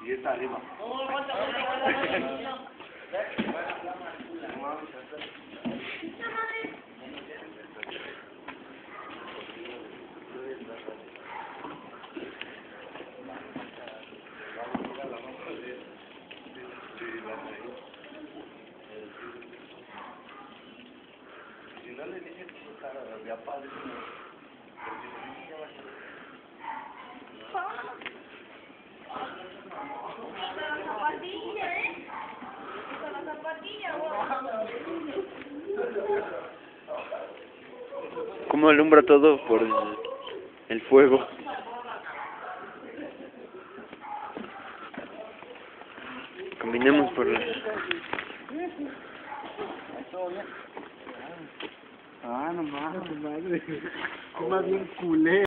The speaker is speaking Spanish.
Y está arriba. Si no le dije que ya padre, ¿Cómo alumbra todo por el fuego? Caminemos por la... Ah, no mames, madre. Más bien culé.